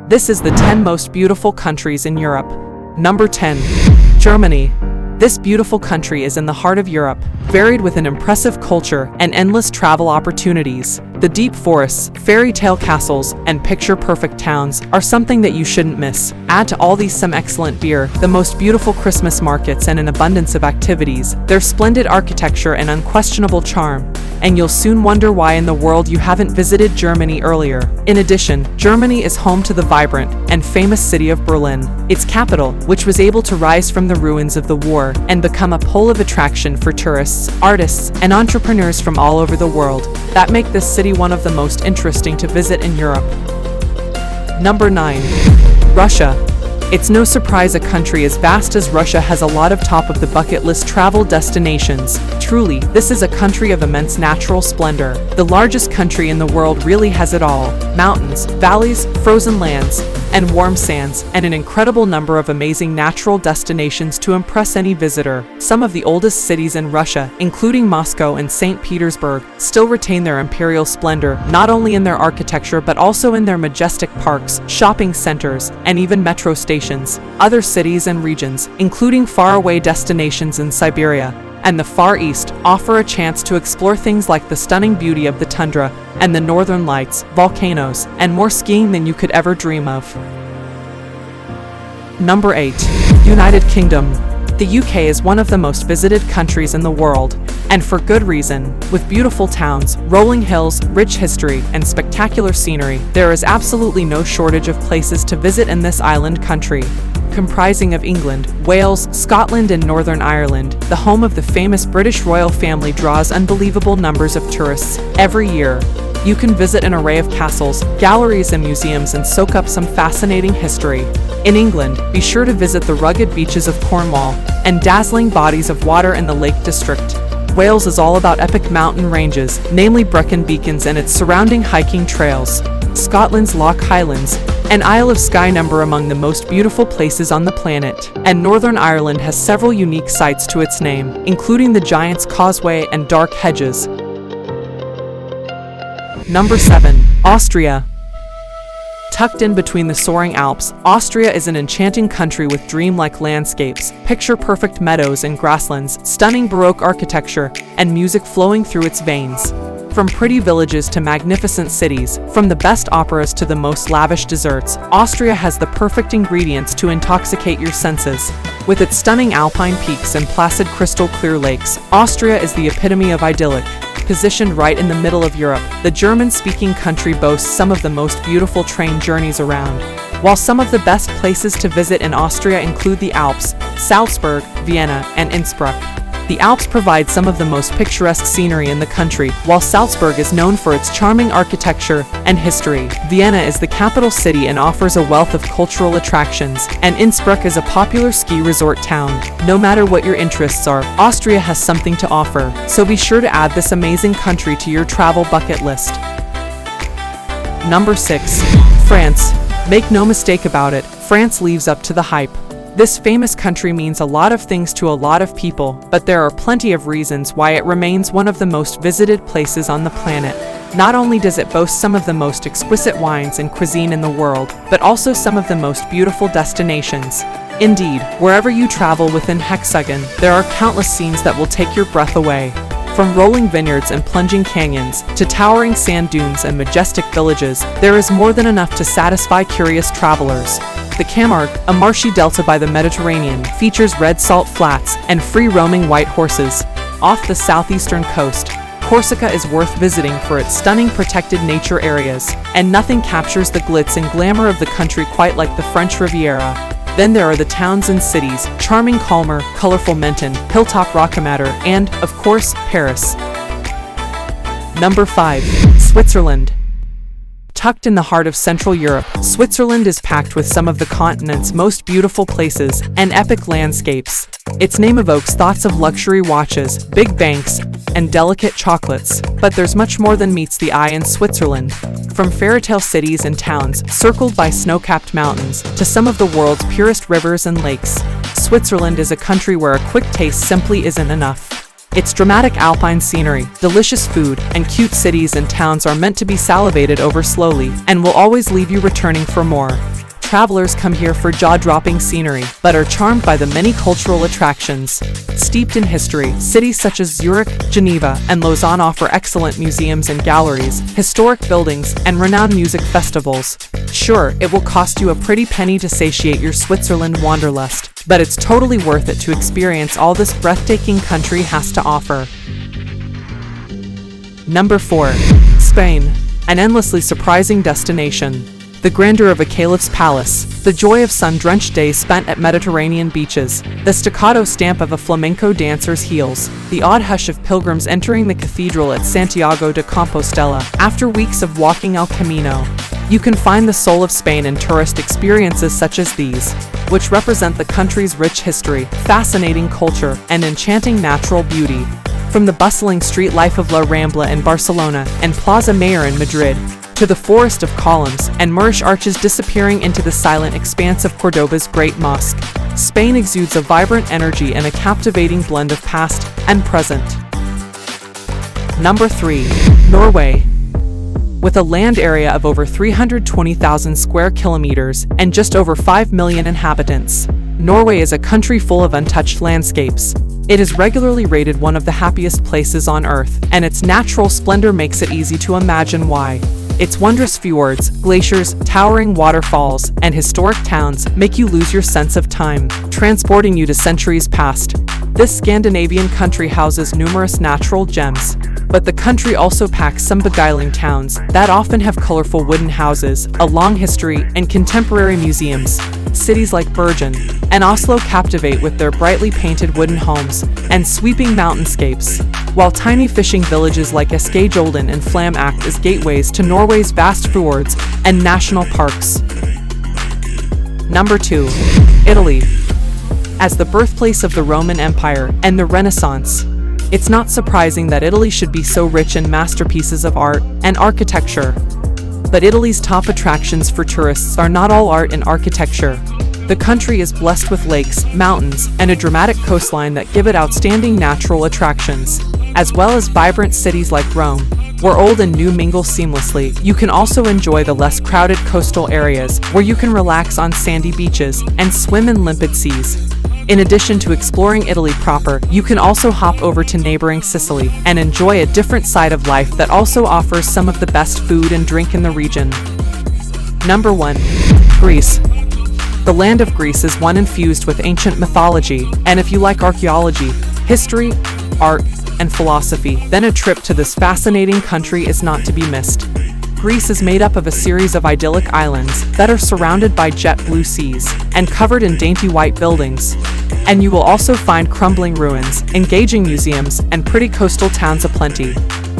This is the 10 most beautiful countries in Europe. Number 10. Germany. This beautiful country is in the heart of Europe, varied with an impressive culture and endless travel opportunities. The deep forests, fairy tale castles, and picture-perfect towns are something that you shouldn't miss. Add to all these some excellent beer, the most beautiful Christmas markets, and an abundance of activities, their splendid architecture and unquestionable charm, and you'll soon wonder why in the world you haven't visited Germany earlier. In addition, Germany is home to the vibrant and famous city of Berlin, its capital, which was able to rise from the ruins of the war and become a pole of attraction for tourists, artists, and entrepreneurs from all over the world, that make this city one of the most interesting to visit in Europe. Number 9. Russia. It's no surprise a country as vast as Russia has a lot of top-of-the-bucket-list travel destinations. Truly, this is a country of immense natural splendor. The largest country in the world really has it all: mountains, valleys, frozen lands, and warm sands, and an incredible number of amazing natural destinations to impress any visitor. Some of the oldest cities in Russia, including Moscow and St. Petersburg, still retain their imperial splendor, not only in their architecture but also in their majestic parks, shopping centers, and even metro stations. Other cities and regions, including faraway destinations in Siberia and the Far East, offer a chance to explore things like the stunning beauty of the tundra and the northern lights, volcanoes, and more skiing than you could ever dream of. Number 8. United Kingdom. The UK is one of the most visited countries in the world, and for good reason. With beautiful towns, rolling hills, rich history, and spectacular scenery, there is absolutely no shortage of places to visit in this island country. Comprising of England, Wales, Scotland, and Northern Ireland, the home of the famous British royal family draws unbelievable numbers of tourists every year. You can visit an array of castles, galleries, and museums and soak up some fascinating history. In England, be sure to visit the rugged beaches of Cornwall and dazzling bodies of water in the Lake District. Wales is all about epic mountain ranges, namely Brecon Beacons and its surrounding hiking trails. Scotland's Loch Highlands and Isle of Skye number among the most beautiful places on the planet. And Northern Ireland has several unique sites to its name, including the Giant's Causeway and Dark Hedges. Number 7. Austria. Tucked in between the soaring Alps, Austria is an enchanting country with dreamlike landscapes, picture-perfect meadows and grasslands, stunning Baroque architecture, and music flowing through its veins. From pretty villages to magnificent cities, from the best operas to the most lavish desserts, Austria has the perfect ingredients to intoxicate your senses. With its stunning alpine peaks and placid crystal-clear lakes, Austria is the epitome of idyllic. Positioned right in the middle of Europe, the German-speaking country boasts some of the most beautiful train journeys around. While some of the best places to visit in Austria include the Alps, Salzburg, Vienna, and Innsbruck. The Alps provide some of the most picturesque scenery in the country, while Salzburg is known for its charming architecture and history. Vienna is the capital city and offers a wealth of cultural attractions, and Innsbruck is a popular ski resort town. No matter what your interests are, Austria has something to offer, so be sure to add this amazing country to your travel bucket list. Number 6. France. Make no mistake about it, France lives up to the hype. This famous country means a lot of things to a lot of people, but there are plenty of reasons why it remains one of the most visited places on the planet. Not only does it boast some of the most exquisite wines and cuisine in the world, but also some of the most beautiful destinations. Indeed, wherever you travel within Hexagon, there are countless scenes that will take your breath away. From rolling vineyards and plunging canyons, to towering sand dunes and majestic villages, there is more than enough to satisfy curious travelers. The Camargue, a marshy delta by the Mediterranean, features red salt flats and free-roaming white horses. Off the southeastern coast, Corsica is worth visiting for its stunning protected nature areas, and nothing captures the glitz and glamour of the country quite like the French Riviera. Then there are the towns and cities, charming Colmar, colorful Menton, hilltop Rocamadour, and, of course, Paris. Number 5. Switzerland. Tucked in the heart of Central Europe, Switzerland is packed with some of the continent's most beautiful places and epic landscapes. Its name evokes thoughts of luxury watches, big banks, and delicate chocolates, but there's much more than meets the eye in Switzerland. From fairytale cities and towns circled by snow-capped mountains to some of the world's purest rivers and lakes, Switzerland is a country where a quick taste simply isn't enough. Its dramatic alpine scenery, delicious food, and cute cities and towns are meant to be salivated over slowly and will always leave you returning for more. Travelers come here for jaw-dropping scenery, but are charmed by the many cultural attractions. Steeped in history, cities such as Zurich, Geneva, and Lausanne offer excellent museums and galleries, historic buildings, and renowned music festivals. Sure, it will cost you a pretty penny to satiate your Switzerland wanderlust, but it's totally worth it to experience all this breathtaking country has to offer. Number 4. Spain. An endlessly surprising destination. The grandeur of a caliph's palace, the joy of sun-drenched days spent at Mediterranean beaches, the staccato stamp of a flamenco dancer's heels, the odd hush of pilgrims entering the cathedral at Santiago de Compostela after weeks of walking El Camino. You can find the soul of Spain in tourist experiences such as these, which represent the country's rich history, fascinating culture, and enchanting natural beauty. From the bustling street life of La Rambla in Barcelona and Plaza Mayor in Madrid, to the forest of columns and Moorish arches disappearing into the silent expanse of Cordoba's Great Mosque, Spain exudes a vibrant energy and a captivating blend of past and present. Number 3. Norway. With a land area of over 320,000 square kilometers and just over 5 million inhabitants, Norway is a country full of untouched landscapes. It is regularly rated one of the happiest places on Earth, and its natural splendor makes it easy to imagine why. Its wondrous fjords, glaciers, towering waterfalls, and historic towns make you lose your sense of time, transporting you to centuries past. This Scandinavian country houses numerous natural gems, but the country also packs some beguiling towns that often have colorful wooden houses, a long history, and contemporary museums. Cities like Bergen and Oslo captivate with their brightly painted wooden homes and sweeping mountainscapes, while tiny fishing villages like Eskejolden and Flam act as gateways to Norway's vast fjords and national parks. Number 2. Italy. As the birthplace of the Roman Empire and the Renaissance, it's not surprising that Italy should be so rich in masterpieces of art and architecture. But Italy's top attractions for tourists are not all art and architecture. The country is blessed with lakes, mountains, and a dramatic coastline that give it outstanding natural attractions, as well as vibrant cities like Rome, where old and new mingle seamlessly. You can also enjoy the less crowded coastal areas, where you can relax on sandy beaches and swim in limpid seas. In addition to exploring Italy proper, you can also hop over to neighboring Sicily and enjoy a different side of life that also offers some of the best food and drink in the region. Number 1. Greece. The land of Greece is one infused with ancient mythology, and if you like archaeology, history, art, and philosophy, then a trip to this fascinating country is not to be missed. Greece is made up of a series of idyllic islands that are surrounded by jet blue seas and covered in dainty white buildings. And you will also find crumbling ruins, engaging museums, and pretty coastal towns aplenty.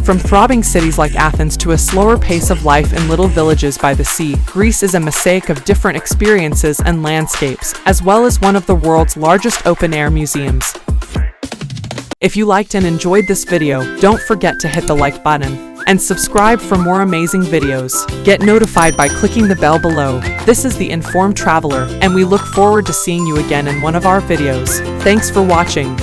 From throbbing cities like Athens to a slower pace of life in little villages by the sea, Greece is a mosaic of different experiences and landscapes, as well as one of the world's largest open-air museums. If you liked and enjoyed this video, don't forget to hit the like button and subscribe for more amazing videos. Get notified by clicking the bell below. This is The Informed Traveler, and we look forward to seeing you again in one of our videos. Thanks for watching.